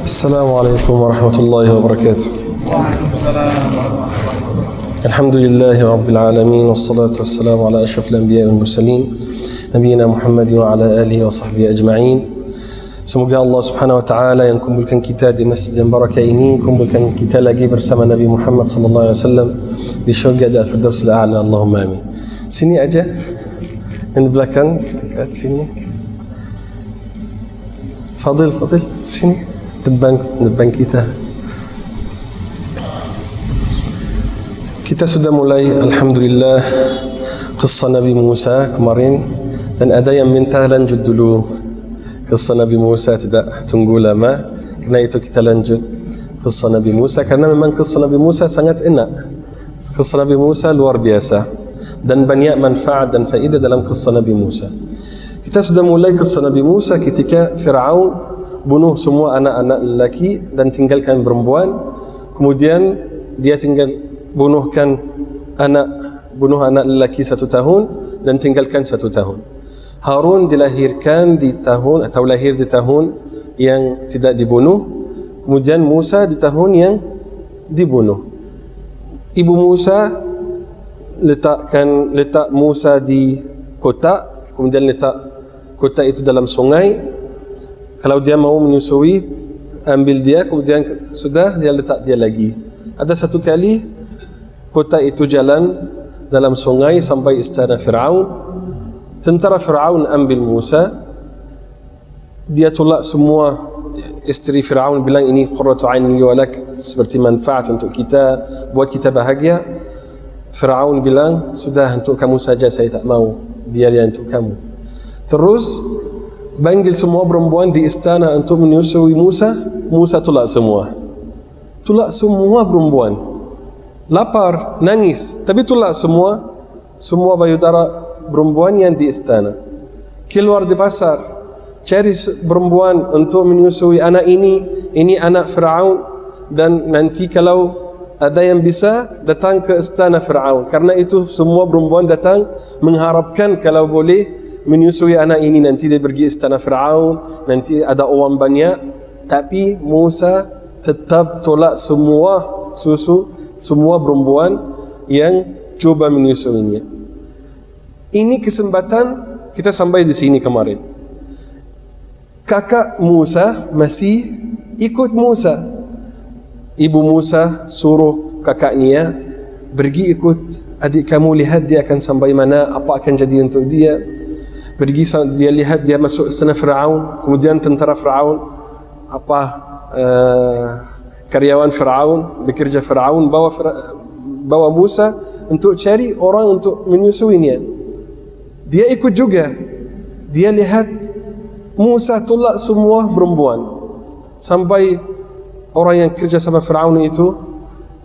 السلام عليكم ورحمة الله وبركاته. الحمد لله رب العالمين والصلاة والسلام على أشرف الأنبياء والمرسلين نبينا محمد وعلى آله وصحبه أجمعين. Semoga Allah Subhanahu wa taala yang kumpulkan kita di Masjid yang barakah ini, kumpulkan kita lagi bersama Nabi Muhammad sallallahu alaihi wasallam di syurga di Al-Firdaus al-A'la. Allahumma amin. Sini aja. Yang di belakang, dekat sini. Fadil, sini. Depan kita. Kita sudah mulai alhamdulillah kisah Nabi Musa kemarin, dan ada yang minta lanjut dulu kisah Nabi Musa, tidak tunggu lama. Karena itu kita lanjut kisah Nabi Musa, karena memang kisah Nabi Musa sangat enak. Kisah Nabi Musa luar biasa dan banyak manfaat dan faedah dalam kisah Nabi Musa. Kita sudah mulai kisah Nabi Musa ketika Fir'aun bunuh semua anak-anak lelaki dan tinggalkan perempuan. Kemudian dia tinggal bunuh anak lelaki 1 tahun dan tinggalkan 1 tahun. Harun dilahirkan di tahun atau lahir di tahun yang tidak dibunuh. Kemudian Musa di tahun yang dibunuh. Ibu Musa letak Musa di kotak, kemudian letak kotak itu dalam sungai. Kalau dia mau menyusui, ambil dia, kemudian sudah dia letak dia lagi. Ada satu kali kotak itu jalan dalam sungai sampai istana Fir'aun. Tentara Fir'aun ambil Musa, dia tolak semua. Istri Fir'aun bilang ini qurratu ainin li wa lak, seperti manfaat untuk kita, buat kita bahagia. Fir'aun bilang sudah, untuk kamu saja, saya tak mau, biar dia untuk kamu. Terus panggil semua perempuan di istana untuk menyusui Musa. Musa tolak semua perempuan. Lapar, nangis, tapi tolak semua payudara perempuan yang di istana. Keluar di pasar, cari perempuan untuk menyusui anak ini anak Fir'aun, dan nanti kalau ada yang bisa datang ke istana Fir'aun. Karena itu semua perempuan datang mengharapkan kalau boleh menyusui anak ini, nanti dia pergi istana Fir'aun, nanti ada uang banyak. Tapi Musa tetap tolak semua perempuan yang coba menyusuinya. Ini kesempatan kita sampai di sini kemarin. Kakak Musa masih ikut Musa. Ibu Musa suruh kakaknya, pergi ikut adik kamu, lihat dia akan sampai mana, apa akan jadi untuk dia. Pergi, dia lihat dia masuk istana Fir'aun, kemudian tentara Fir'aun, karyawan Fir'aun, bekerja Fir'aun bawa Musa untuk cari orang untuk menyusuinya. Dia ikut juga. Dia lihat Musa tolak semua perempuan, sampai orang yang kerja sama Fir'aun itu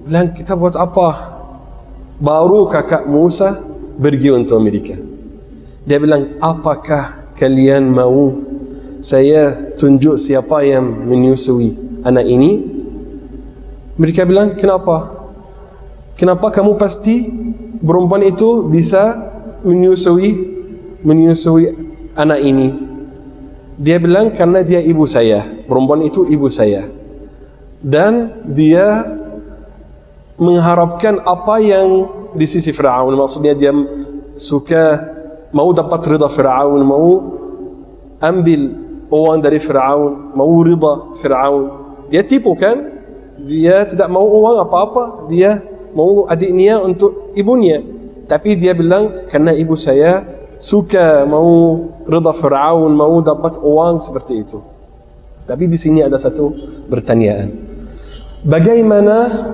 bilang, kita buat apa? Baru kakak Musa pergi untuk Amerika. Dia bilang, apakah kalian mau saya tunjuk siapa yang menyusui anak ini? Mereka bilang, kenapa? Kenapa kamu pasti perempuan itu bisa menyusui anak ini? Dia bilang, karena dia ibu saya. Perempuan itu ibu saya. Dan dia mengharapkan apa yang di sisi Fir'aun. Maksudnya dia mau dapat rida Fir'aun, mau ambil uang dari Fir'aun, mau rida Fir'aun. Dia tipu kan? Dia tidak mau uang apa-apa, dia mau adiknya untuk ibunya. Tapi dia bilang, karena ibu saya suka mau rida Fir'aun, mau dapat uang seperti itu. Tapi di sini ada satu pertanyaan. Bagaimana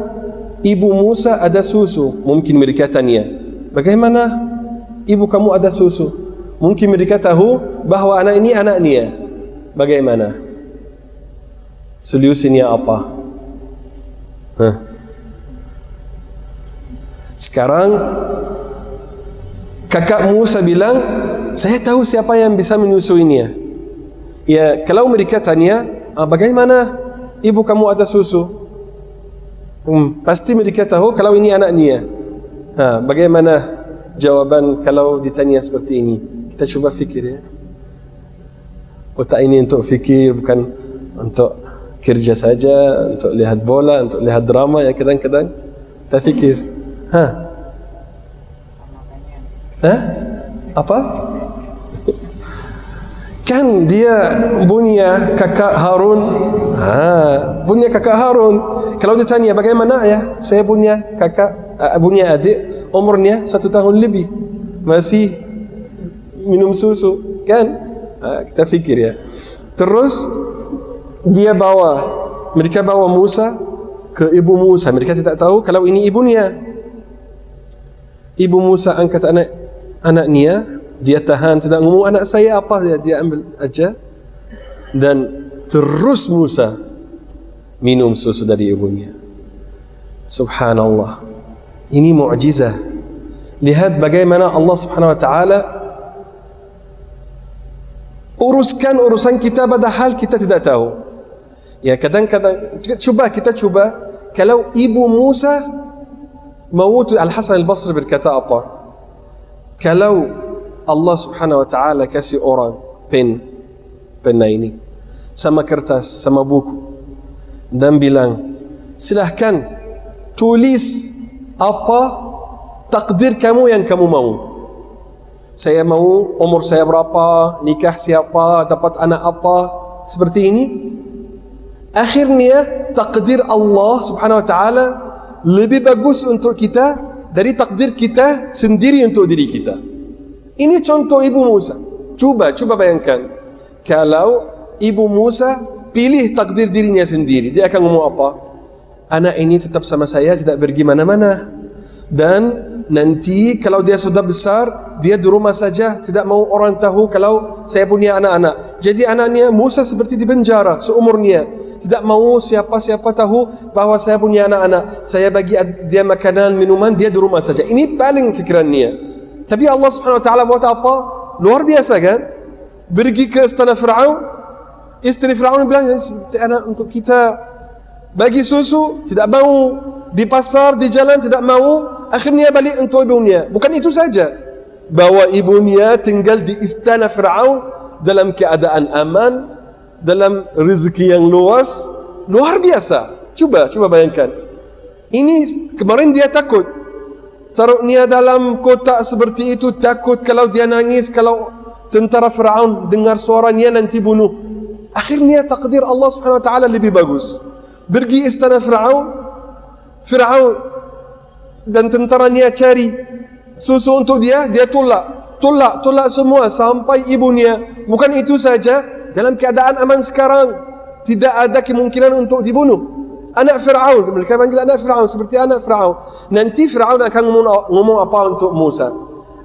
ibu Musa ada susu? Mungkin mereka tanya, bagaimana ibu kamu ada susu? Mungkin mereka tahu bahawa anak ini anaknya. Bagaimana? Solusinya apa? Sekarang kakak Musa bilang, saya tahu siapa yang bisa menyusuinya. Ya, kalau mereka tanya, bagaimana ibu kamu ada susu? Pasti mereka tahu kalau ini anaknya. Bagaimana jawaban kalau ditanya seperti ini? Kita coba fikir ya. Otak ini untuk fikir, bukan untuk kerja saja, untuk lihat bola, untuk lihat drama, ya kadang-kadang kita fikir, apa? Kan dia punya kakak Harun. Punya kakak Harun. Kalau dia tanya bagaimana ya, saya punya kakak, punya adik umurnya 1 tahun lebih, masih minum susu, kan? Kita fikir ya. Terus mereka bawa Musa ke ibu Musa. Mereka tidak tahu kalau ini ibunya. Ibu Musa angkat anaknya, dia tahan, tidak ngomong anak saya apa, dia ambil aja, dan terus Musa minum susu dari ibunya. Subhanallah, ini mukjizah. Lihat bagaimana Allah Subhanahu wa taala uruskan urusan kita padahal kita tidak tahu. Ya, kadang-kadang kita coba kalau ibu Musa maut, Al-Hasan Al-Basri berkata apa? Kalau Allah Subhanahu wa taala kasih orang pena ini sama kertas, sama buku, dan bilang, silahkan tulis apa takdir kamu yang kamu mau. Saya mau umur saya berapa, nikah siapa, dapat anak apa, seperti ini. Akhirnya takdir Allah Subhanahu wa taala lebih bagus untuk kita dari takdir kita sendiri untuk diri kita. Ini contoh ibu Musa. Coba bayangkan kalau ibu Musa pilih takdir dirinya sendiri, dia akan ngomong apa? Anak ini tetap sama saya, tidak pergi mana-mana. Dan nanti kalau dia sudah besar, dia di rumah saja, tidak mau orang tahu kalau saya punya anak-anak. Jadi anaknya Musa seperti di penjara seumurnya. Tidak mau siapa-siapa tahu bahwa saya punya anak-anak. Saya bagi dia makanan, minuman, dia di rumah saja. Ini paling fikirannya. Tapi Allah Subhanahu wa taala buat apa? Luar biasa kan? Pergi ke istana Firaun, istri Firaun bilang, anak untuk kita bagi susu, tidak mau. Di pasar, di jalan, tidak mau. Akhirnya balik untuk ibunya. Bukan itu saja, bawa ibunya tinggal di istana Firaun dalam keadaan aman, dalam rezeki yang luas, luar biasa. Coba bayangkan. Ini kemarin dia takut, taruhnya dalam kotak seperti itu, takut kalau dia nangis, kalau tentara Firaun dengar suaranya nanti bunuh. Akhirnya takdir Allah Subhanahu wa taala lebih bagus. Pergi istana Firaun dan tentaranya cari susu untuk dia tolak semua sampai ibunya. Bukan itu saja, dalam keadaan aman sekarang, tidak ada kemungkinan untuk dibunuh. Anak Firaun, mereka panggil anak Firaun seperti anak Firaun. Nanti Firaun akan ngomong apa untuk Musa?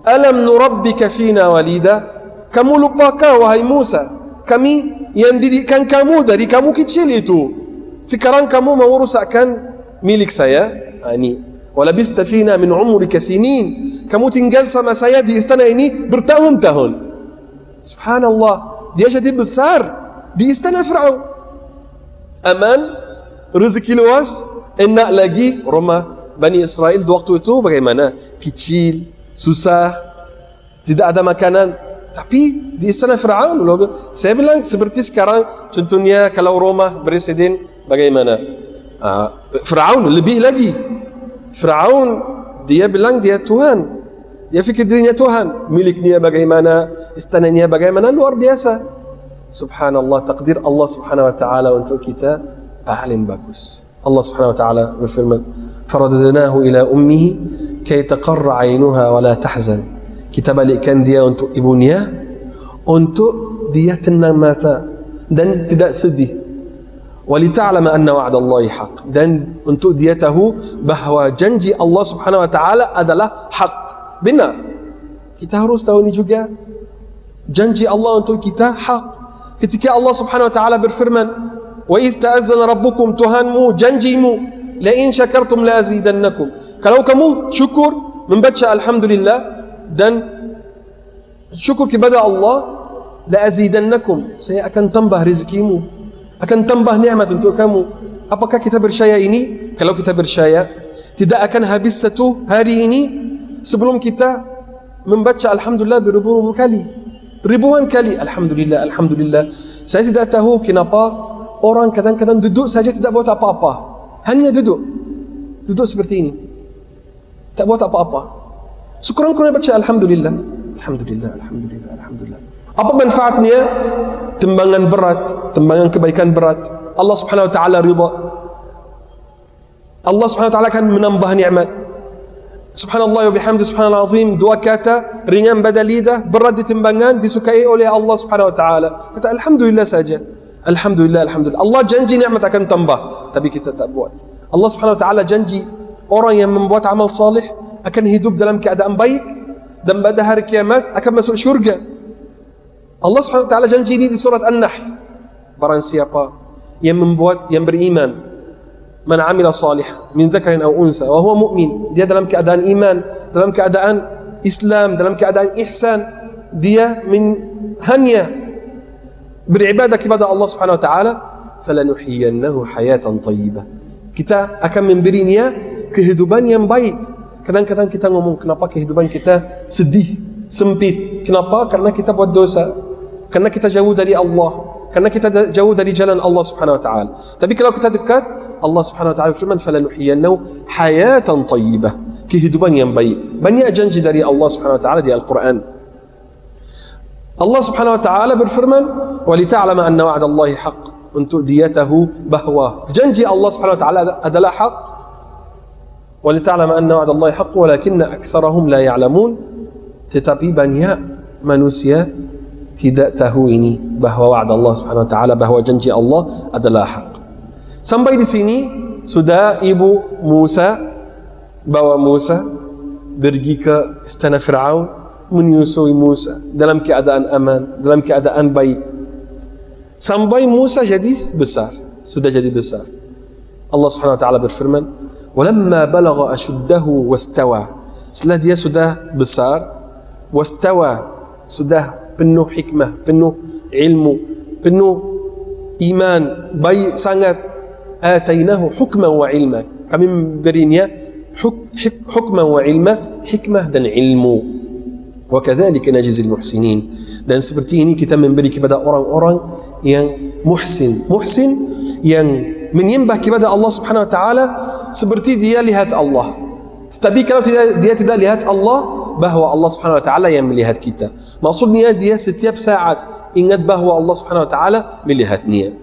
Alam nurabbika fina walida? Kamu lupakah wahai Musa, kami yang didikkan kamu dari kamu kecil itu, sekarang kamu mau rusakkan milik saya? Ini walabista fina min umrika sinin, kamu tinggal sama saya di istana ini bertahun-tahun. Subhanallah, dia jadi besar di istana Firaun, aman, rezeki luas, enak lagi. Rumah Bani Israel di waktu itu bagaimana? Kecil, susah, tidak ada makanan. Tapi di istana Firaun, saya bilang seperti sekarang, contohnya kalau rumah presiden bagaimana? Firaun lebih lagi. Firaun dia bilang dia Tuhan, dia fikir dirinya Tuhan, miliknya bagaimana, istananya bagaimana, luar biasa. Subhanallah, takdir Allah Subhanahu wa taala untuk kita paling bagus. Allah Subhanahu wa taala berfirman, faradadnahu ila ummihi kay taqarra 'ainuha wa la tahzan. Kita balikkan dia untuk ibunya, untuk dia tenang mata dan tidak sedih. Walita'lama anna wa'dallahi haq, dan untuk dia tahu bahawa janji Allah Subhanahu wa taala adalah hak, benar. Kita harus tahu ini juga, janji Allah untuk kita hak. Ketika Allah Subhanahu wa taala berfirman, wa iz ta'azzana rabbukum, Tuhanmu janjimu, la in syakartum la azidannakum, kalau kamu syukur, membaca alhamdulillah dan syukur kepada Allah, la azidannakum, saya akan tambah rezekimu, akan tambah nikmat untuk kamu. Apakah kita percaya ini? Kalau kita percaya, tidak akan habis satu hari ini sebelum kita membaca alhamdulillah ribuan kali alhamdulillah. Saya tidak tahu kenapa orang kadang-kadang duduk saja tidak buat apa-apa, hanya duduk seperti ini, tak buat apa-apa. Sekurang-kurangnya baca Alhamdulillah, Alhamdulillah, Alhamdulillah, Alhamdulillah. Apa manfaatnya? Timbangan berat, timbangan kebaikan berat, Allah Subhanahu Wa Taala ridha. Allah Subhanahu Wa Taala akan menambah nikmat. Subhanallah wa bihamdi subhanal azim, dua kata ringan pada lidah, berat di timbangan, disukai oleh Allah Subhanahu Wa Taala. Kata Alhamdulillah saja, Alhamdulillah, Alhamdulillah. Allah janji nikmat akan tambah, tapi kita tak buat. Allah Subhanahu Wa Taala janji orang yang membuat amal salih akan hidup dalam keadaan baik dan pada hari kiamat akan masuk syurga. Allah Subhanahu Wa Taala janji ini di surat An-Nahl. Barang siapa yang beriman, man amila salih min dzakarin aw unsa wa huwa mu'min, dia dalam keadaan iman, dalam keadaan Islam, dalam keadaan ihsan, dia hanya beribadah kepada Allah Subhanahu Wa Taala, falanuhyiyannahu hayatan thayyibah, kita akan memberinya kehidupan yang baik. Kadang-kadang kita ngomong, kenapa kehidupan kita sedih, sempit? Kenapa? Karena kita buat dosa, karena kita jauh dari Allah, karena kita jauh dari jalan Allah Subhanahu Wa Taala. Tapi kalau kita dekat, Allah Subhanahu Wa Taala firman, falanuhyiyannahu hayatan thayyibah, kehidupan yang baik. Banyak janji dari Allah Subhanahu Wa Taala di Al-Quran. Allah Subhanahu Wa Taala berfirman, walita'lama anna wa'dallahi haqq, untuk dia tahu bahawa janji Allah Subhanahu Wa Taala adalah hak. Walita'lama anna wa'dallahi haqq walakinna aktsarahum la ya'lamun, tetapi banyak manusia tidak tahu ini, bahawa wa'd Allah Subhanahu Wa Taala, bahawa janji Allah adalah hak. Sampai di sini sudah ibu Musa bawa Musa pergi ke istana Fir'aun, menyusui Musa dalam keadaan aman, dalam keadaan baik. Sampai Musa jadi besar, sudah jadi besar. Allah Subhanahu Wa Taala berfirman, "Walamma balagha ashuddahu wastawa." Setelah dia sudah besar, wastawa, sudah penuh hikmah, penuh ilmu, penuh iman, baik sangat. Atainahu hukman wa ilma, kami memberinya hukman wa ilma, hikmah dan ilmu. Wa kadzalika najzil muhsinin, dan seperti ini kita memberi kepada orang-orang yang muhsin yang menyembah kepada Allah Subhanahu Wa Taala seperti dia lihat Allah. Tetapi kalau dia tidak lihat Allah, bahawa Allah Subhanahu Wa Taala yang melihat kita. Maksudnya dia setiap saat ingat bahawa Allah Subhanahu Wa Taala melihatnya.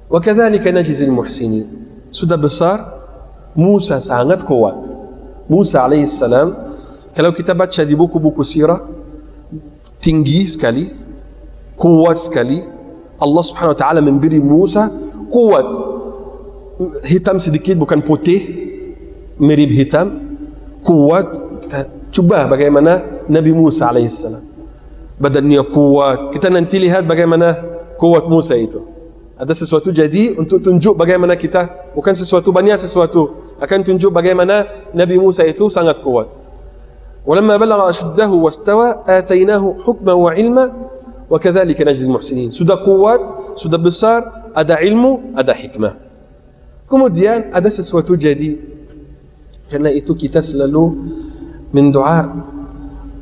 Wa kadzalika najzil muhsinin. Sudah besar, Musa sangat kuat. Musa alaihissalam, kalau kita baca di buku-buku sirah, tinggi sekali, kuat sekali. Allah Subhanahu Wa Taala memberi Musa kuat, hitam sedikit, bukan putih, mirip hitam, kuat. Kita cuba bagaimana Nabi Musa alaihissalam, badannya kuat. Kita nanti lihat bagaimana kuat Musa itu. Ada sesuatu jadi untuk tunjuk bagaimana kita, bukan sesuatu banyak, sesuatu akan tunjuk bagaimana Nabi Musa itu sangat kuat. Walamma balagha ashuddahu wastawa atainahu hukman wa ilma wa kadzalika najzil muhsinin. Sudah kuat, sudah besar, ada ilmu, ada hikmah. Kemudian ada sesuatu jadi. Karena itu kita selalu mendoa,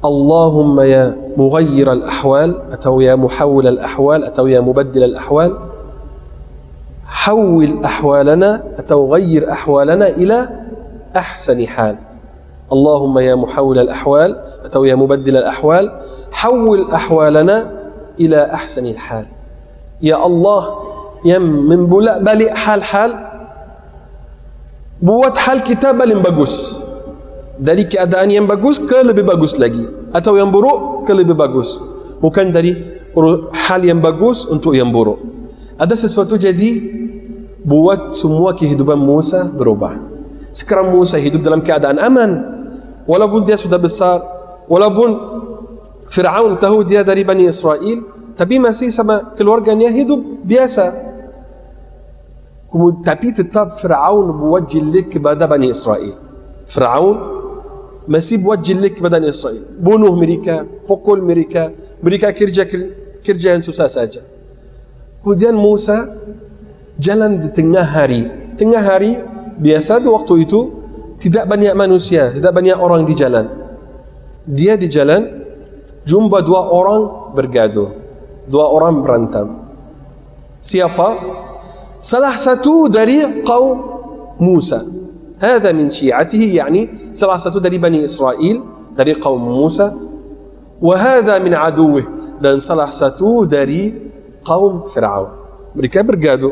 Allahumma ya mughayyir al-ahwal, atau ya muhawwil al-ahwal, atau ya mubaddil al-ahwal, حول أحوالنا أو غير أحوالنا إلى أحسن حال. اللهم يا محول الأحوال أو يا مبدل الأحوال حول أحوالنا إلى أحسن الحال. يا الله yang membolak balik hal-hal, buat hal kita paling bagus, dari keadaan yang bagus ke lebih bagus lagi, atau yang buruk ke lebih bagus, bukan dari hal yang bagus untuk yang buruk. Ada sesuatu jadi buat semua kehidupan Musa berubah. Sekarang Musa hidup dalam keadaan aman, walaupun dia sudah besar, walaupun Fir'aun tahu dia dari Bani Israel, tapi masih sama keluarganya hidup biasa. Tapi tetap Fir'aun buat jelik kepada Bani Israel. Fir'aun masih buat jelik kepada Bani Israel, bunuh mereka, pukul mereka, mereka kerja yang susah saja. Kemudian Musa jalan di tengah hari. Tengah hari biasa di waktu itu tidak banyak manusia, tidak banyak orang di jalan. Dia di jalan jumpa dua orang bergaduh, dua orang berantem. Siapa? salah satu dari kaum Musa. Hada min syi'atihi, yani salah satu dari Bani Israel, dari kaum Musa. Wa hada min aduwih, dan salah satu dari kaum Fir'aun. Mereka bergaduh.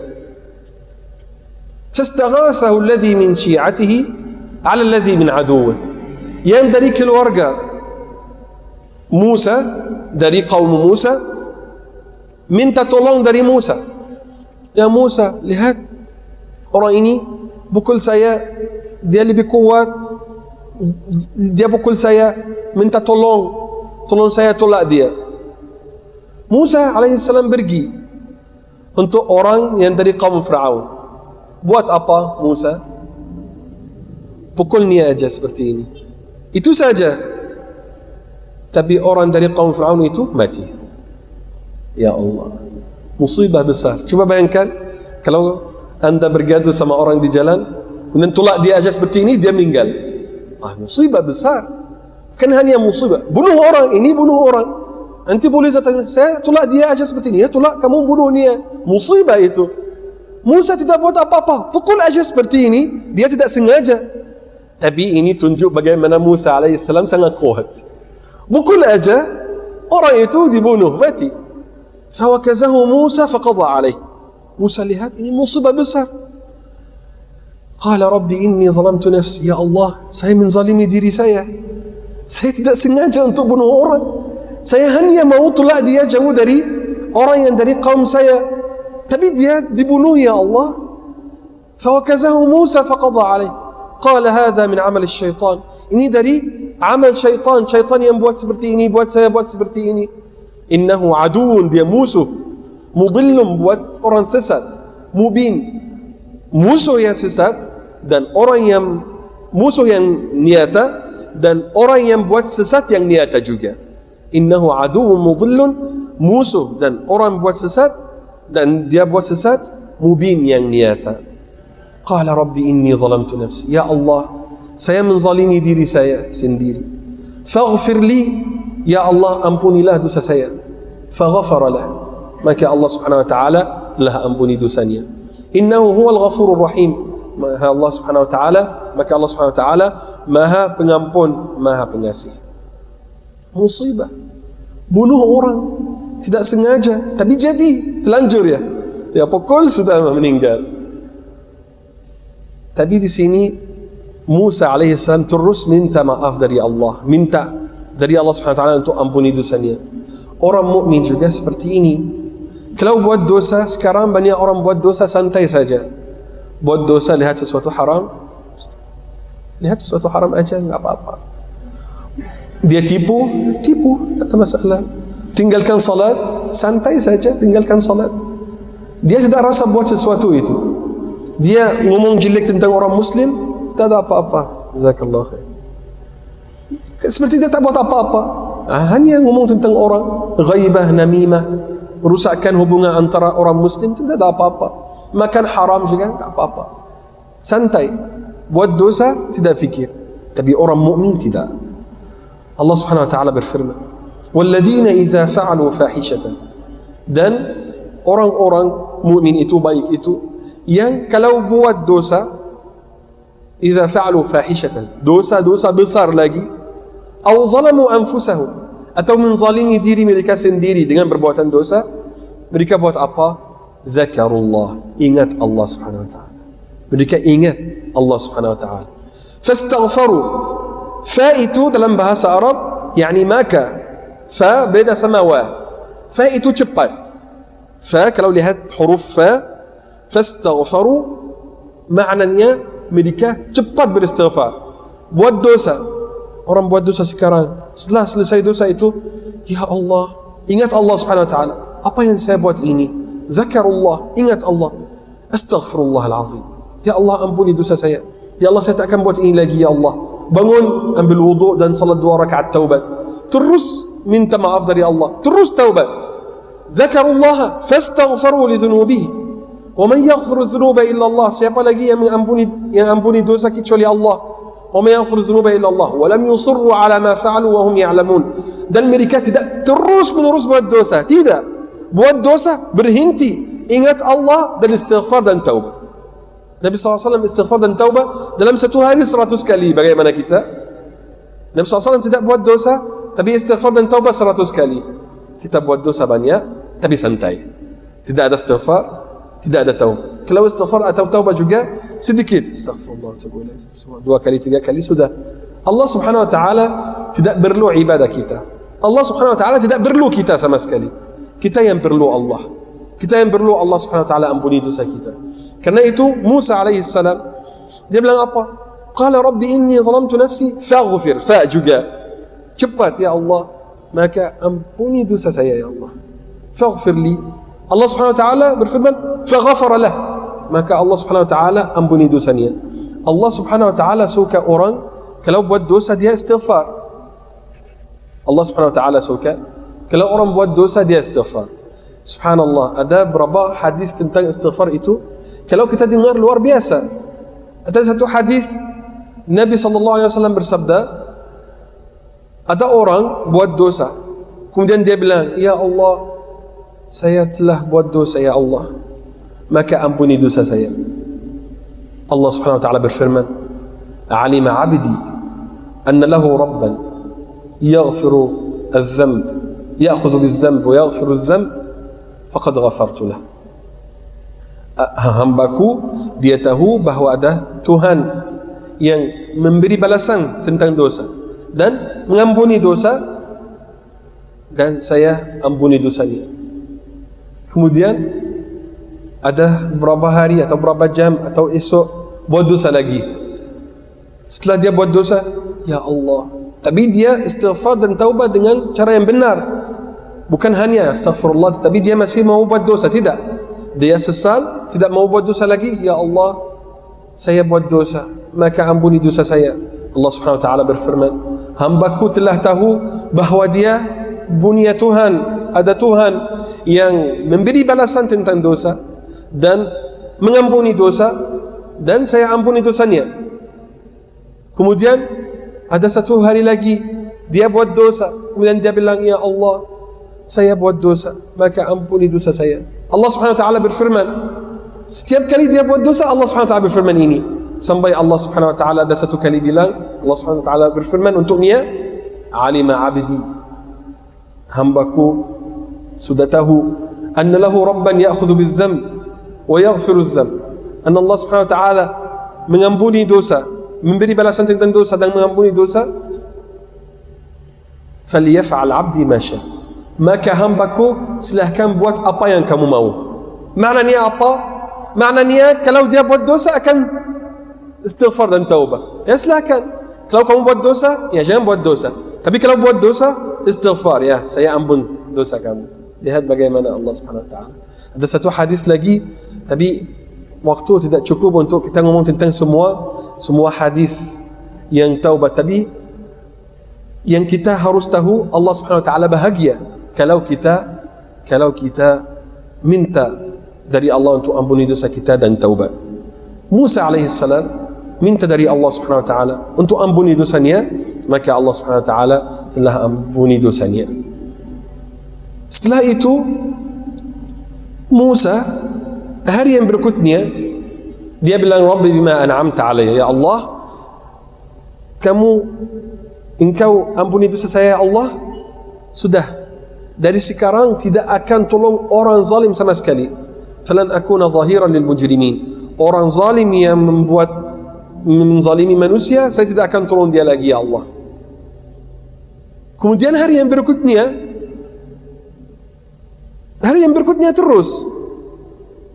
Fastaghathahu alladhi min syi'atihi ala alladhi min aduwih. Yang dari keluarga Musa, dari kaum Musa, minta tolong dari Musa. Ya Musa, lihat orang ini pukul saya, dia lebih kuat, dia pukul saya, minta tolong saya tolak dia. Musa alaihissalam pergi untuk orang yang dari kaum Fir'aun. Buat apa Musa? Pukul dia aja seperti ini, itu saja. Tapi orang dari kaum Fir'aun itu mati. Ya Allah, musibah besar. Coba bayangkan kalau anda bergaduh sama orang di jalan, kemudian tolak dia aja seperti ini, dia meninggal. Musibah besar. Kan hanya musibah, bunuh orang, ini bunuh orang. Nanti boleh saya tolak dia aja seperti ini, ya tolak, kamu bunuh dia. Musibah itu. Musa tidak buat apa-apa, pukul aja seperti ini, dia tidak sengaja. Tapi ini tunjuk bagaimana Musa alaihissalam sangat kuat. Pukul aja, orang itu dibunuh, mati. Fawakazahu Musa faqadha alaih. Musa lihat ini musibah besar. Qala Rabbi inni zalamtu nafsi. Ya Allah, saya menzalimi diri saya. Saya tidak sengaja untuk bunuh orang. Saya hanya mau tolak dia jauh dari orang yang dari kaum saya. Tapi dia dibunuh ya Allah. Fawakazahu Musa faqadha alaih. Qala hadha min amal syaitan. Ini dari amal syaitan. Syaitan yang buat seperti ini, buat saya buat seperti ini. Innahu aduun, dia musuh. Mudillum, buat orang sesat. Mubin, musuh yang sesat. Dan orang yang musuh yang niata. Dan orang yang buat sesat yang niata juga. Innahu aduun mudillun, musuh dan orang buat sesat. Dan dia buat sesat, mubin yang niata. Qala Rabbi inni zalamtu nafsi. Ya Allah, saya menzalimi diri saya sendiri. Faghfir li, ya Allah ampunilah dosa saya. Faghfara lah, maka Allah subhanahu wa ta'ala telah ampuni dosanya. Innahu huwal ghafurur rahim. Maka Allah subhanahu wa ta'ala maha pengampun, maha pengasih. Musibah, bunuh orang tidak sengaja, tapi jadi telanjur ya. Ya pukul sudah meninggal. Tapi di sini Musa alaihissalam terus minta maaf dari Allah, minta dari Allah subhanahu wa ta'ala untuk ampuni dosanya. Orang mukmin juga seperti ini. Kalau buat dosa, sekarang banyak orang buat dosa santai saja. Buat dosa, lihat sesuatu haram, lihat sesuatu haram aja, enggak apa-apa. Dia tipu, tak ada masalah. Tinggalkan salat, santai saja, tinggalkan salat. Dia tidak rasa buat sesuatu itu. Dia ngomong jelek tentang orang muslim, tidak ada apa-apa. Jazakallah khair. Seperti dia tak buat apa-apa. Hanya ngomong tentang orang, ghaibah, namimah, merusakkan hubungan antara orang muslim, tidak ada apa-apa. Makan haram juga tak apa-apa. Santai. Buat dosa tidak fikir. Tapi orang mukmin tidak. Allah Subhanahu wa taala berfirman, "Walladzina idza fa'alu fahishatan." Dan orang-orang mukmin itu baik itu yang kalau buat dosa, idza fa'alu fahishatan, dosa-dosa besar lagi, aw zalamu anfusahum, atau menzalimi diri mereka sendiri dengan perbuatan dosa, mereka buat apa? Zakarullah, ingat Allah Subhanahu wa taala. Mereka ingat Allah Subhanahu wa taala. Fastaghfaru. Fa itu dalam bahasa Arab yani maka. Fa beda sama wa. Fa itu cepat. Fa kalau lihat huruf fa, fastaghfaru maknanya mereka cepat beristighfar. Buat dosa. Orang buat dosa sekarang, setelah selesai dosa itu, ya Allah, ingat Allah Subhanahu wa taala. Apa yang saya buat ini? Zakarullah, ingat Allah. Astaghfirullahalazim. Ya Allah, ampuni dosa saya. Ya Allah, saya tak akan buat ini lagi ya Allah. Bangun, ambil wudu dan salat 2 rakaat taubat. Terus minta maaf dari Allah. Terus taubat. Zakarullah, fastaghfiru li dhunubihi. Wa man yaghfiru dhunuba illa Allah. Siapa lagi yang ampuni dosa kecuali Allah? Wa man yaghfiru dhunuba illa Allah. Wa lam yusirru ala ma fa'alu wa hum ya'lamun. Dan mereka tidak terus menerus buat dosa. Tidak. Buat dosa, berhenti. ingat Allah dan istighfar dan taubah. Nabi SAW istighfar dan taubah dalam satu hari 100 kali. Bagaimana kita? Nabi SAW tidak buat dosa, tapi istighfar dan taubah 100 kali. Kita buat dosa banyak, tapi santai. Tidak ada istighfar, tidak ada taubah. Kalau istighfar atau taubah juga sedikit, astaghfirullah, 2 kali, 3 kali sudah. Allah Subhanahu wa taala tidak perlu ibadah kita. Allah Subhanahu wa taala tidak perlu kita sama sekali. Kita yang perlu Allah. Kita yang perlu Allah Subhanahu wa taala ampuni dosa kita. Karena itu Musa alaihi salam dia bilang apa? Qala rabbi inni zalamtu nafsi faghfir. Fa juga. Cepat ya Allah, maka ampuni dosa saya ya Allah. Faghfir li. Allah Subhanahu wa taala berfirman faghfara lah. Maka Allah Subhanahu wa taala ampuni dosanya. Allah Subhanahu wa taala suka orang kalau buat dosa dia istighfar. Allah Subhanahu wa taala suka kalau orang buat dosa dia istighfar. Subhanallah, ada berapa hadis tentang istighfar itu kalau kita dengar luar biasa. Ada satu hadis Nabi SAW bersabda, ada orang buat dosa, kemudian dia bilang, ya Allah, saya telah buat dosa ya Allah, maka ampuni dosa saya. Allah Subhanahu wa taala berfirman, alima abdi anna lahu rabban yaghfiru adh-dhanb ya'khudhu bidh-dhanb wa yaghfiru adh-dhanb faqad ghafartu lah. Hambaku dia tahu bahawa ada Tuhan yang memberi balasan tentang dosa dan mengampuni dosa, dan saya ampuni dosanya. Kemudian ada beberapa hari atau beberapa jam atau esok buat dosa lagi. Setelah dia buat dosa, ya Allah, tapi dia istighfar dan taubat dengan cara yang benar, bukan hanya astaghfirullah, tapi dia masih mau buat dosa. Tidak, dia sesal, tidak mau buat dosa lagi. Ya Allah, saya buat dosa, maka ampuni dosa saya. Allah Subhanahu wa taala berfirman, hambaku telah tahu bahawa dia punya Tuhan, ada Tuhan yang memberi balasan tentang dosa dan mengampuni dosa, dan saya ampuni dosanya. Kemudian ada satu hari lagi dia buat dosa, kemudian dia bilang, ya Allah, saya buat dosa, maka ampuni dosa saya. Allah Subhanahu wa taala berfirman, setiap kali dia buat dosa Allah Subhanahu wa taala berfirman ini, sampai Allah Subhanahu wa taala ada satu kali bilang, Allah Subhanahu wa taala berfirman untuknya, alima abdi, hambaku sudah tahu, anna lahu rabban ya'khudhu bidh-dhanb wa yaghfiru adh-dhanb, anna Allah Subhanahu wa taala mengampuni dosa, memberi balasan tentang dosa dan mengampuni dosa. Falyaf'al 'abdi ma syaa, maka hambaku silahkan buat apa yang kamu mau. Maknanya apa? Maknanya kalau dia buat dosa akan istighfar dan taubah, ya silahkan. Kalau kamu buat dosa, ya jangan buat dosa. Tapi kalau buat dosa, istighfar, ya saya ampun dosa kamu. Lihat bagaimana Allah Subhanahu wa taala. Ada satu hadis lagi, tapi waktu tidak cukup untuk kita ngomong tentang semua hadis yang taubat. Tapi yang kita harus tahu, Allah Subhanahu wa taala bahagia kalau kita minta dari Allah untuk ampuni dosa kita dan taubat. Musa alaihi salam minta dari Allah Subhanahu wa taala untuk ampuni dosanya, maka Allah Subhanahu wa taala telah ampuni dosanya. Setelah itu Musa hari yang berikutnya dia bilang, Rabbi bima an'amta alayya, ya Allah, engkau ampuni dosa saya ya Allah, sudah, dari sekarang tidak akan tolong orang zalim sama sekali. Falan akuna zahiran lil mujrimin, orang zalim yang menzalimi manusia, saya tidak akan tolong dia lagi ya Allah. Kemudian hari yang berikutnya terus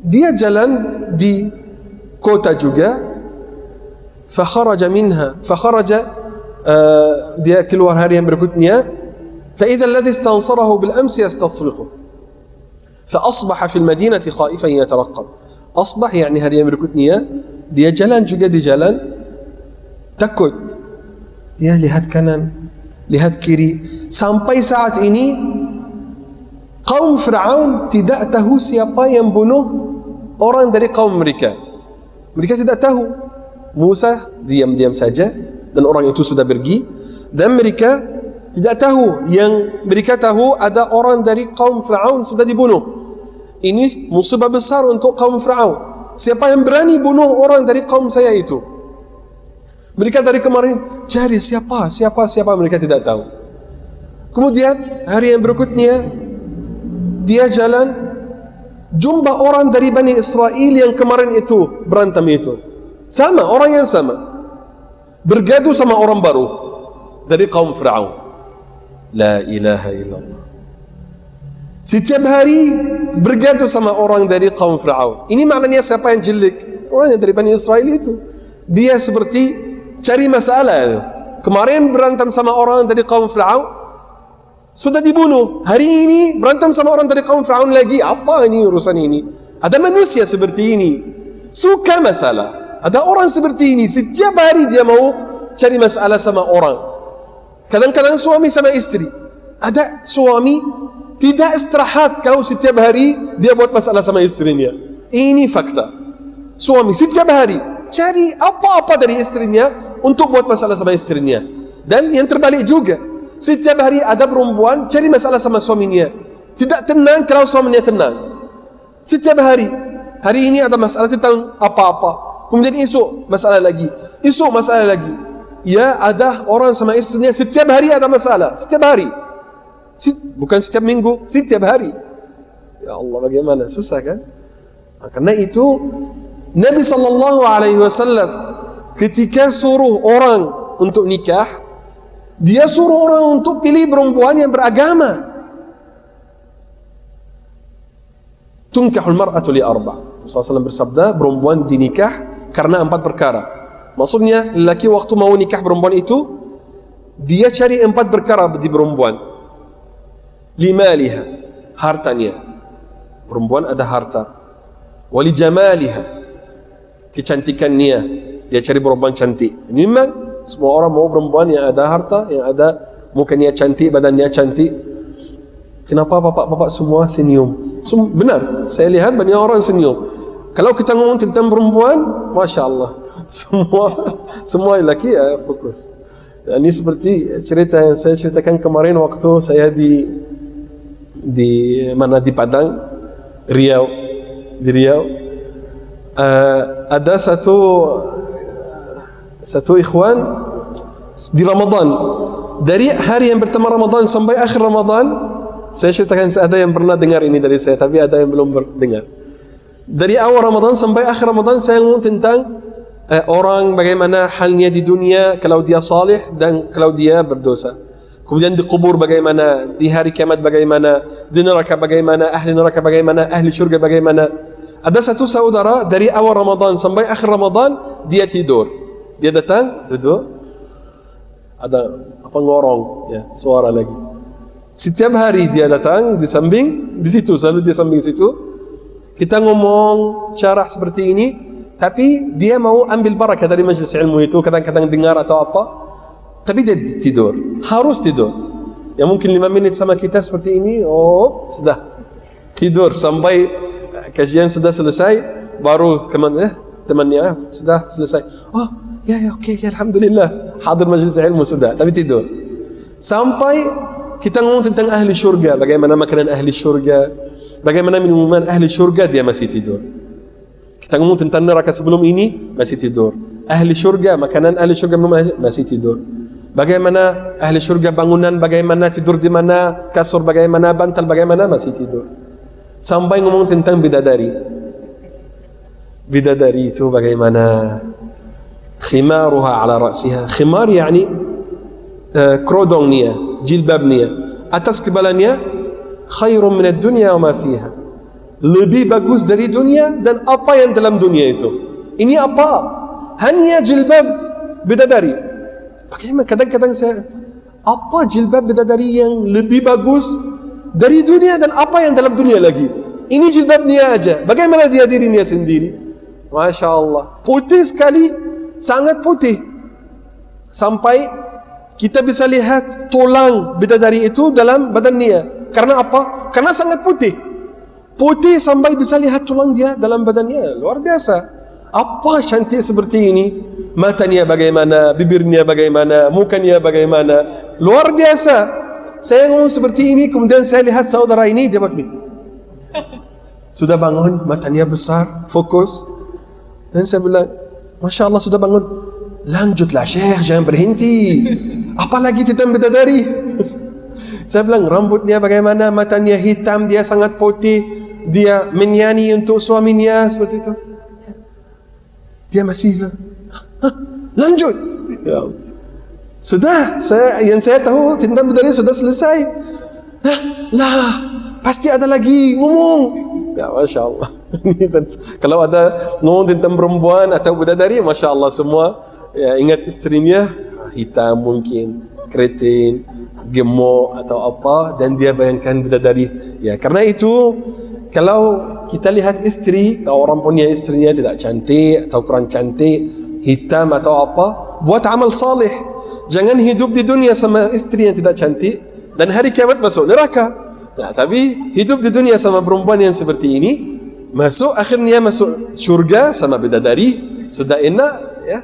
dia jalan di kota juga, dia keluar hari yang berikutnya, فإذا الذي استنصره بالأمس يستصرخه فأصبح في المدينة خائفا يترقب. أصبح يعني hari yang berikutnya dia jalan juga di jalan takut, dia lihat kanan, lihat kiri, sampai saat ini kaum Fir'aun tidak tahu siapa yang bunuh orang dari kaum mereka. Mereka tidak tahu. Musa diam-diam saja dan orang itu sudah pergi, dan mereka tidak tahu. Yang mereka tahu ada orang dari kaum Fir'aun sudah dibunuh. Ini musibah besar untuk kaum Fir'aun. Siapa yang berani bunuh orang dari kaum saya itu? Mereka dari kemarin cari siapa, mereka tidak tahu. Kemudian hari yang berikutnya dia jalan, jumpa orang dari Bani Israel yang kemarin itu berantem itu. Sama, orang yang sama. Bergaduh sama orang baru dari kaum Fir'aun. La ilaha illallah. Setiap hari bergaduh sama orang dari kaum Fir'aun. Ini maknanya siapa yang jelek? Orang yang dari Bani Israel itu. Dia seperti cari masalah. Kemarin berantem sama orang dari kaum Fir'aun, sudah dibunuh. Hari ini berantem sama orang dari kaum Fir'aun lagi. Apa ini urusan ini? Ada manusia seperti ini, suka masalah. Ada orang seperti ini, setiap hari dia mau cari masalah sama orang. Kadang-kadang suami sama istri. Ada suami tidak istirahat kalau setiap hari dia buat masalah sama istrinya. Ini fakta. Suami setiap hari cari apa-apa dari istrinya untuk buat masalah sama istrinya. Dan yang terbalik juga, setiap hari ada perempuan cari masalah sama suaminya. Tidak tenang kalau suaminya tenang. Setiap hari. Hari ini ada masalah tentang apa-apa. Kemudian esok masalah lagi. Esok masalah lagi. Ya, ada orang sama istrinya setiap hari ada masalah. Setiap hari. Bukan setiap minggu, setiap hari. Ya Allah, bagaimana? Susah kan? Nah, karena itu Nabi SAW ketika suruh orang untuk nikah, dia suruh orang untuk pilih perempuan yang beragama. Tunkahul mar'atu li arba'. Rasulullah SAW bersabda, perempuan dinikah karena 4 perkara. Maksudnya, lelaki waktu mau nikah perempuan itu, dia cari 4 perkara di perempuan. Limaliha, hartanya. Perempuan ada harta. Wali jamaliha, kecantikannya. Dia cari perempuan cantik. Ini memang semua orang mau perempuan yang ada harta, yang ada mukanya cantik, badannya cantik. Kenapa bapak-bapak semua senyum? Benar, saya lihat banyak orang senyum. Kalau kita ngomong tentang perempuan, Masya Allah, semua lelaki ya fokus. Ini seperti cerita yang saya ceritakan kemarin waktu saya di mana, di Padang, Riau, di Riau. Ada satu ikhwan di Ramadan, dari hari yang pertama Ramadan sampai akhir Ramadan, saya ceritakan, ada yang pernah dengar ini dari saya, tapi ada yang belum dengar. Dari awal Ramadan sampai akhir Ramadan saya ngomong tentang orang bagaimana halnya di dunia kalau dia salih dan kalau dia berdosa. Kemudian di kubur bagaimana, di hari kiamat bagaimana, di neraka bagaimana, ahli syurga bagaimana. Ada satu saudara dari awal Ramadan sampai akhir Ramadan dia tidur. Dia datang, duduk, ada apa ngorong, ya, suara lagi. Setiap hari dia datang di samping, di situ, selalu dia samping situ. Kita ngomong syarah seperti ini, tapi dia mau ambil barakah dari majlis ilmu itu, kadang-kadang dengar atau apa. Tapi dia tidur, harus tidur. Ya mungkin 5 menit sama kita seperti ini, sudah tidur sampai kajian sudah selesai, baru temannya sudah selesai. Oke, alhamdulillah, hadir majlis ilmu sudah, tapi tidur. Sampai kita ngomong tentang ahli syurga, bagaimana makanan ahli syurga, bagaimana minuman ahli syurga, dia masih tidur. Kita ngomong tentang neraka sebelum ini, masih tidur. Ahli syurga, makanan ahli syurga, minuman masih tidur. Bagaimana ahli syurga bangunan, bagaimana tidur di mana, kasur bagaimana, bantal bagaimana, masih tidur. Sampai ngomong tentang bidadari. Bidadari itu bagaimana? Khimaruha ala ra'siha. Khimar yani krodongnya, jilbabnya. Atas kepalanya khairun minad dunya wa ma fiha. Lebih bagus dari dunia dan apa yang dalam dunia itu. Ini apa? Hanya jilbab bidadari. Bagaimana kadang-kadang saya, apa jilbab bidadari yang lebih bagus dari dunia dan apa yang dalam dunia lagi? Ini jilbabnya aja. Bagaimana dia dirinya sendiri? Masya Allah, putih sekali, sangat putih. Sampai kita bisa lihat tulang bidadari itu dalam badannya. Karena apa? Karena sangat putih. Putih sampai bisa lihat tulang dia dalam badannya. Luar biasa. Apa cantik seperti ini? Matanya bagaimana, bibirnya bagaimana, mukanya bagaimana. Luar biasa. Saya ngomong seperti ini, kemudian saya lihat saudara ini, dia begini. Sudah bangun, matanya besar, fokus. Dan saya bilang, Masya Allah sudah bangun. Lanjutlah Syekh, jangan berhenti. Apalagi tentang bidadari. Saya bilang, rambutnya bagaimana, matanya hitam, dia sangat putih, dia menyanyi untuk suaminya, seperti itu. Dia masih, lanjut. Ya. Sudah, yang saya tahu tentang bidadari sudah selesai. Lah, pasti ada lagi ngomong. Ya, Masya Allah. Kalau ada ngomong tentang perempuan atau bidadari, Masya Allah semua ya, ingat istrinya hitam mungkin, keriting, gemuk atau apa, dan dia bayangkan bidadari. Ya, karena itu kalau kita lihat istri, kalau orang punya istrinya tidak cantik atau kurang cantik, hitam atau apa, buat amal salih. Jangan hidup di dunia sama istri yang tidak cantik dan hari kiamat masuk neraka. Nah, tapi hidup di dunia sama perempuan yang seperti ini, akhirnya masuk surga sama bidadari, sudah enak ya.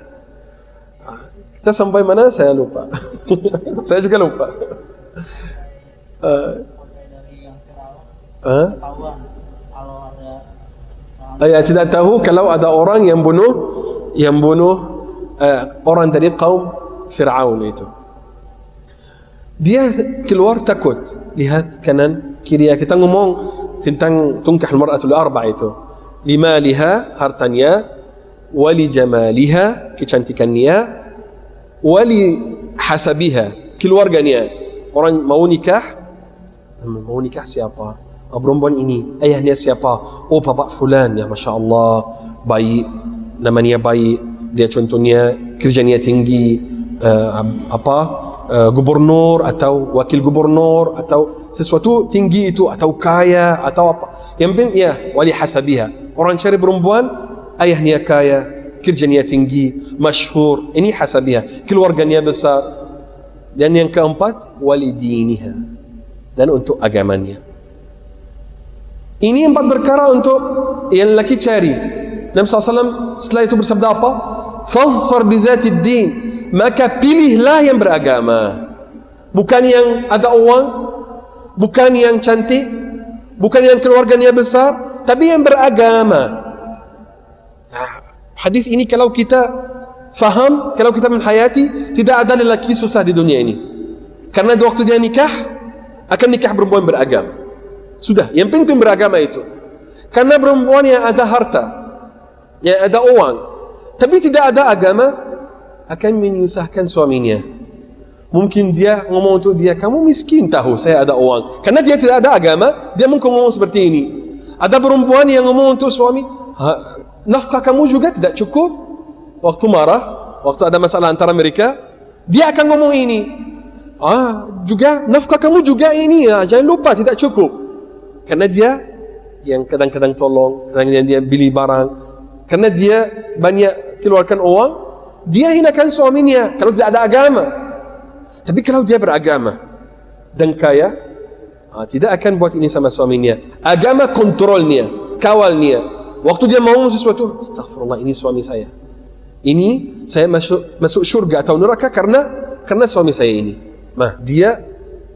Kita sampai mana saya lupa. Saya juga lupa. Tidak tahu kalau ada orang yang bunuh orang dari kaum Fir'aun itu. Dia keluar takut, lihat kanan kiri. Kita ngomong tentang tunkah al-mar'atul arba' itu. Limaliha, hartanya, wali jamaliha, kecantikannya, wali hasabiha, keluarganya. Orang mau nikah siapa? Perempuan ini, ayahnya siapa? Oh, bapak fulan, ya Masya Allah, baik, namanya baik, dia contohnya kerjanya tinggi, gubernur atau wakil gubernur atau sesuatu tinggi itu, atau kaya atau apa. Yang penting ya wali hasabiha, orang cari perempuan ayahnya kaya, kerjanya tinggi, masyhur, ini hasabiha, keluarganya besar. Dan yang keempat wali diniha, dan untuk agamanya. Ini 4 perkara untuk yang lelaki cari. Nabi SAW setelah itu bersabda apa? Fadhfar bidzatid din, maka pilihlah yang beragama, bukan yang ada uang, bukan yang cantik, bukan yang keluarganya besar, tapi yang beragama. Hadis ini kalau kita faham, kalau kita menhayati, tidak ada lelaki susah di dunia ini. Karena di waktu dia nikah, akan nikah perempuan beragama. Sudah, yang penting beragama itu. Karena perempuan yang ada harta, yang ada uang, tapi tidak ada agama, akan menyusahkan suaminya. Mungkin dia ngomong untuk dia, kamu miskin tahu saya ada uang. Karena dia tidak ada agama, dia mungkin ngomong seperti ini. Ada perempuan yang ngomong untuk suami, nafkah kamu juga tidak cukup. Waktu marah, waktu ada masalah antara mereka, dia akan ngomong ini. Juga nafkah kamu juga ini, jangan lupa tidak cukup. Karena dia yang kadang-kadang tolong, kadang-kadang dia beli barang. Karena dia banyak keluarkan uang, dia hinakan suaminya kalau tidak ada agama. Tapi kalau dia beragama dan kaya, tidak akan buat ini sama suaminya. Agama kontrolnya, kawalnya. Waktu dia mau sesuatu, astagfirullah, ini suami saya. Ini saya masuk syurga atau neraka karena suami saya ini. Nah, dia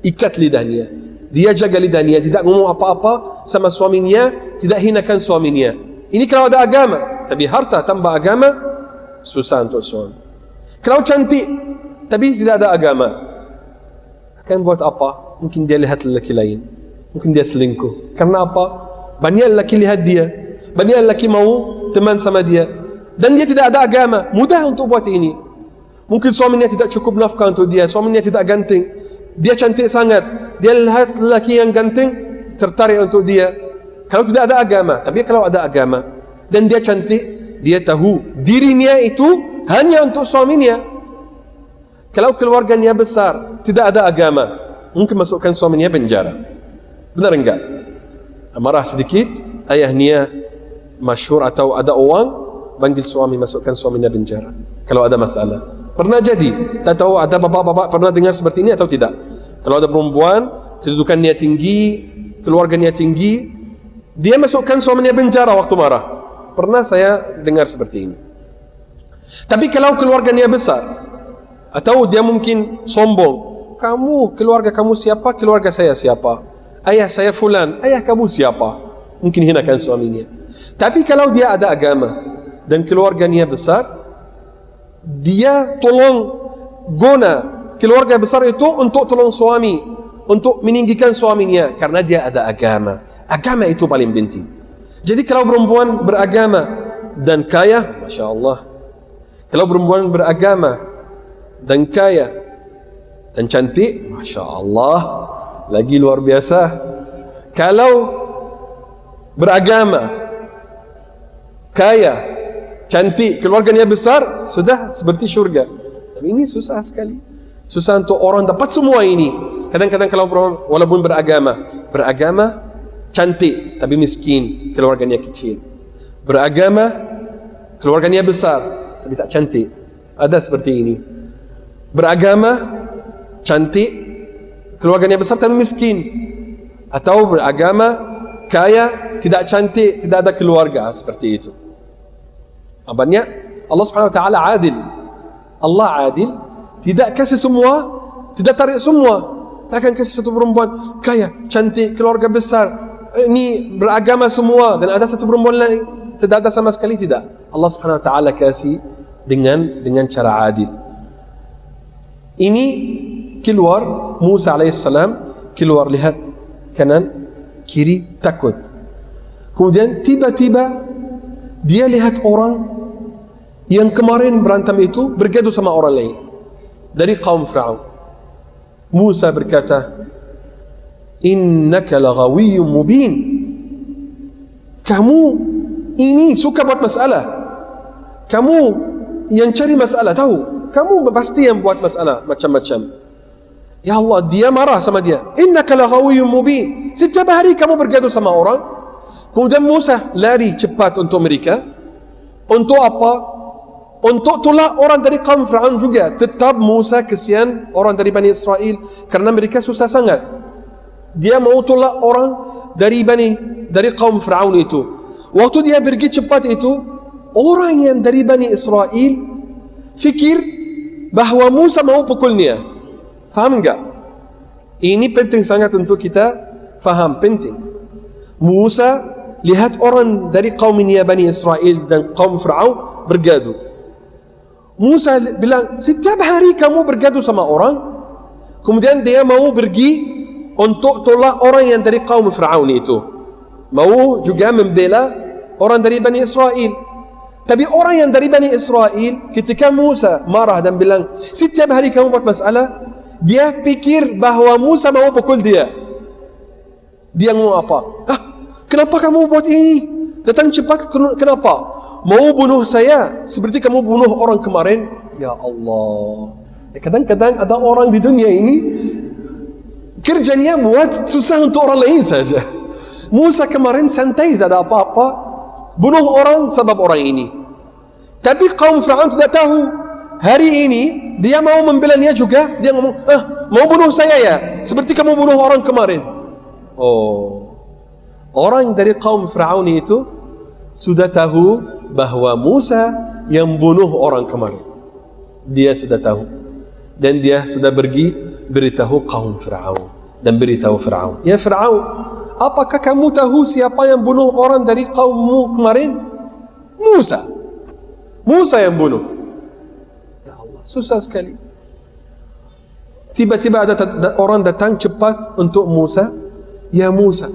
ikat lidahnya, dia jaga lidahnya, tidak ngomong apa-apa sama suaminya, tidak hinakan suaminya. Ini kalau ada agama. Tapi harta tanpa agama susah untuk suami. Kalau cantik tapi tidak ada agama, akan buat apa? Mungkin dia lihat lelaki lain, mungkin dia selingkuh. Karena apa? Banyak lelaki lihat dia, banyak lelaki mau teman sama dia, dan dia tidak ada agama. Mudah untuk buat ini. Mungkin suaminya tidak cukup nafkah untuk dia, suaminya tidak ganteng, dia cantik sangat, dia lihat lelaki yang ganteng, tertarik untuk dia. Kalau tidak ada agama. Tapi kalau ada agama dan dia cantik, dia tahu dirinya itu hanya untuk suaminya. Kalau keluarganya besar, tidak ada agama, mungkin masukkan suaminya penjara. Benar enggak? Marah sedikit, ayahnya masyhur atau ada uang, panggil suami, masukkan suaminya penjara. Kalau ada masalah. Pernah jadi, tak tahu ada bapak-bapak pernah dengar seperti ini atau tidak. Kalau ada perempuan, kedudukannya tinggi, keluarganya tinggi, dia masukkan suaminya penjara waktu marah. Pernah saya dengar seperti ini. Tapi kalau keluarganya besar, atau dia mungkin sombong, keluarga kamu siapa, keluarga saya siapa, ayah saya fulan, ayah kamu siapa, mungkin hinakan suaminya. Tapi kalau dia ada agama dan keluarganya besar, dia tolong guna keluarga besar itu untuk tolong suami, untuk meninggikan suaminya, karena dia ada agama. Agama itu paling penting. Jadi kalau perempuan beragama dan kaya, Masya Allah. Kalau perempuan beragama dan kaya dan cantik, Masya Allah, lagi luar biasa. Kalau beragama, kaya, cantik, keluarganya besar, sudah seperti syurga. Tapi ini susah sekali. Susah untuk orang dapat semua ini. Kadang-kadang kalau walaupun beragama, cantik tapi miskin, keluarganya kecil. Beragama, keluarganya besar tapi tak cantik. Ada seperti ini. Beragama, cantik, keluarganya besar tapi miskin. Atau beragama, kaya, tidak cantik, tidak ada keluarga, seperti itu. Banyak. Allah Subhanahu wa taala adil. Allah adil, tidak kasih semua, tidak tarik semua. Tak akan kasih satu perempuan kaya, cantik, keluarga besar, ini beragama semua, dan ada satu perempuan lain tidak ada sama sekali, tidak. Allah Subhanahu wa taala kasih dengan cara adil. Ini keluar Musa alaihissalam, keluar lihat kanan kiri takut. Kemudian tiba-tiba dia lihat orang yang kemarin berantem itu bergaduh sama orang lain dari kaum Fir'aun. Musa berkata, innaka laghawiyyun mubin. Kamu ini suka buat masalah. Kamu yang cari masalah, tahu? Kamu pasti yang buat masalah macam-macam. Ya Allah, dia marah sama dia. Innaka laghawiyyun mubin. Setiap hari kamu bergaduh sama orang. Kemudian Musa lari cepat untuk mereka. Untuk apa? Untuk tolak orang dari kaum Fir'aun juga. Tetap Musa kesian orang dari Bani Israel, karena mereka susah sangat. Dia mau tolak orang dari kaum Fir'aun itu. Waktu dia pergi cepat itu, orang yang dari Bani Israel fikir bahawa Musa mau pukulnya. Faham enggak? Ini penting sangat untuk kita faham, penting. Musa lihat orang dari kaumnya Bani Israel dan kaum Fir'aun bergaduh. Musa bilang, setiap hari kamu bergaduh sama orang. Kemudian dia mau pergi untuk tolak orang yang dari kaum Fir'aun itu. Mau juga membela orang dari Bani Israel. Tapi orang yang dari Bani Israel, ketika Musa marah dan bilang, setiap hari kamu buat masalah, dia pikir bahawa Musa mau pukul dia. Dia mau apa? Kenapa kamu buat ini? Datang cepat, kenapa? Mau bunuh saya seperti kamu bunuh orang kemarin? Ya Allah. Kadang-kadang ada orang di dunia ini kerjanya buat susah untuk orang lain saja. Musa kemarin santai, tidak ada apa-apa, bunuh orang sebab orang ini. Tapi kaum Fir'aun tidak tahu. Hari ini dia mau membelanya juga. Dia ngomong, mau bunuh saya ya, seperti kamu bunuh orang kemarin. Orang dari kaum Fir'aun itu sudah tahu bahawa Musa yang bunuh orang kemarin. Dia sudah tahu. Dan dia sudah pergi beritahu kaum Fir'aun. Dan beritahu Fir'aun, ya Fir'aun, apakah kamu tahu siapa yang bunuh orang dari kaummu kemarin? Musa. Musa yang bunuh. Ya Allah, susah sekali. Tiba-tiba ada orang datang cepat untuk Musa. Ya Musa,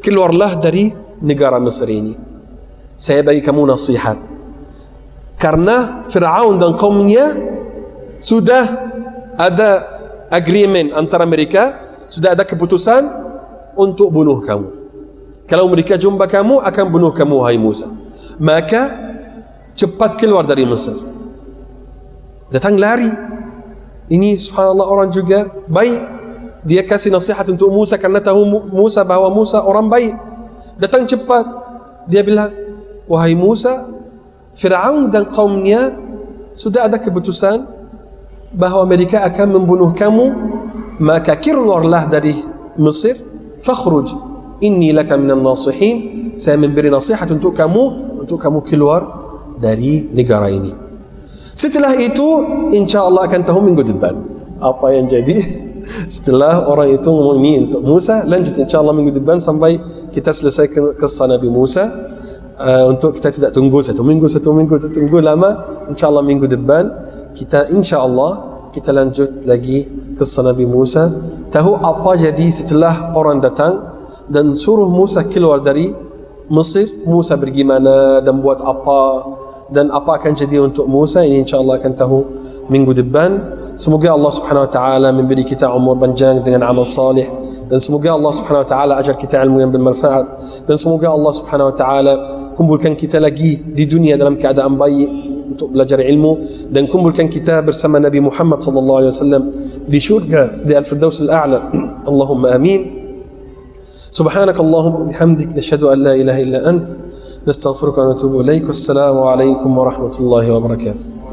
keluarlah dari negara Mesir ini. Saya bagi kamu nasihat. Karena Fir'aun dan kaumnya sudah ada agreement antara mereka, sudah ada keputusan untuk bunuh kamu. Kalau mereka jumpa kamu, akan bunuh kamu, hai Musa. Maka cepat keluar dari Mesir. Datang lari. Ini subhanallah orang juga baik. Dia kasih nasihat untuk Musa karena tahu Musa bahawa Musa orang baik. Datang cepat. Dia bilang, wahai Musa, Fir'aun dan kaumnya sudah ada keputusan bahawa mereka akan membunuh kamu. Maka keluarlah dari Mesir. Fakhruj, inni laka minan nasihin. Saya memberi nasihat untuk kamu keluar dari negara ini. Setelah itu, insyaAllah akan tahu minggu depan apa yang jadi. Setelah orang itu ngomong ini untuk Musa, lanjut insyaAllah minggu depan sampai kita selesaikan kisah Nabi Musa. Untuk kita tidak tunggu satu minggu tunggu lama, insyaAllah minggu depan kita insyaAllah kita lanjut lagi kisah Nabi Musa, tahu apa jadi setelah orang datang dan suruh Musa keluar dari Mesir. Musa pergi mana dan buat apa dan apa akan jadi untuk Musa, ini insyaAllah akan tahu minggu depan. Semoga Allah Subhanahu Wa Taala memberi kita umur panjang dengan amal salih, dan semoga Allah Subhanahu Wa Taala ajar kita ilmu yang bermanfaat, dan semoga Allah Subhanahu Wa Taala kumpulkan kita lagi di dunia dalam keadaan baik untuk belajar ilmu, dan kumpulkan kita bersama Nabi Muhammad sallallahu alaihi wasallam di syurga di Al-Firdaus Al-A'la. Allahumma amin. Subhanakallahumma bihamdik nashhadu an la ilaha illa ant nastaghfiruka wa natubu ilaik. Wassalamu alaikum warahmatullahi wabarakatuh.